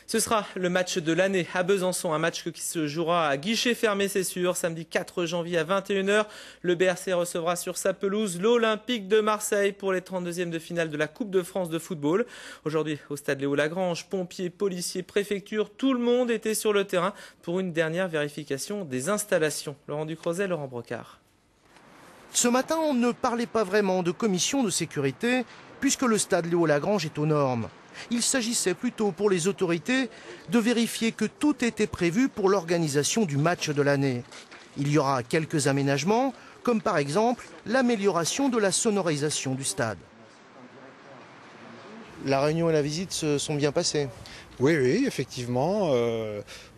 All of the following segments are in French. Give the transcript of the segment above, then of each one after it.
Ce sera le match de l'année à Besançon, un match qui se jouera à guichet fermé, c'est sûr. Samedi 4 janvier à 21 h, le BRC recevra sur sa pelouse l'Olympique de Marseille pour les 32e de finale de la Coupe de France de football. Aujourd'hui, au stade Léo Lagrange, pompiers, policiers, préfecture, tout le monde était sur le terrain pour une dernière vérification des installations. Laurent Ducrozet, Laurent Brocard. Ce matin, on ne parlait pas vraiment de commission de sécurité puisque le stade Léo Lagrange est aux normes. Il s'agissait plutôt pour les autorités de vérifier que tout était prévu pour l'organisation du match de l'année. Il y aura quelques aménagements, comme par exemple l'amélioration de la sonorisation du stade. La réunion et la visite se sont bien passées. Oui, effectivement.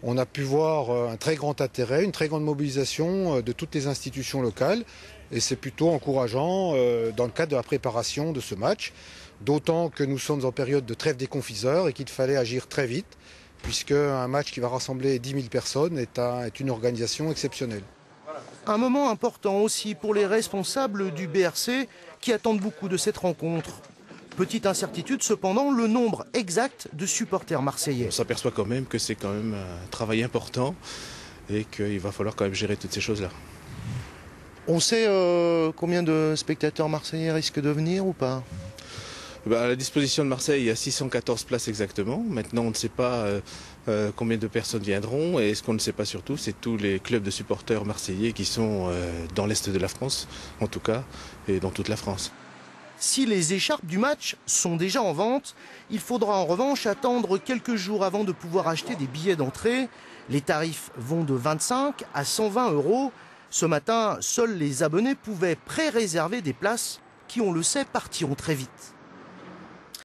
On a pu voir un très grand intérêt, une très grande mobilisation de toutes les institutions locales. Et c'est plutôt encourageant dans le cadre de la préparation de ce match. D'autant que nous sommes en période de trêve des confiseurs et qu'il fallait agir très vite, puisque un match qui va rassembler 10 000 personnes est une organisation exceptionnelle. Un moment important aussi pour les responsables du BRC qui attendent beaucoup de cette rencontre. Petite incertitude cependant, le nombre exact de supporters marseillais. On s'aperçoit quand même que c'est quand même un travail important et qu'il va falloir quand même gérer toutes ces choses-là. On sait combien de spectateurs marseillais risquent de venir ou pas ? À la disposition de Marseille, il y a 614 places exactement. Maintenant, on ne sait pas combien de personnes viendront. Et ce qu'on ne sait pas surtout, c'est tous les clubs de supporters marseillais qui sont dans l'Est de la France, en tout cas, et dans toute la France. Si les écharpes du match sont déjà en vente, il faudra en revanche attendre quelques jours avant de pouvoir acheter des billets d'entrée. Les tarifs vont de 25 à 120 €. Ce matin, seuls les abonnés pouvaient pré-réserver des places qui, on le sait, partiront très vite.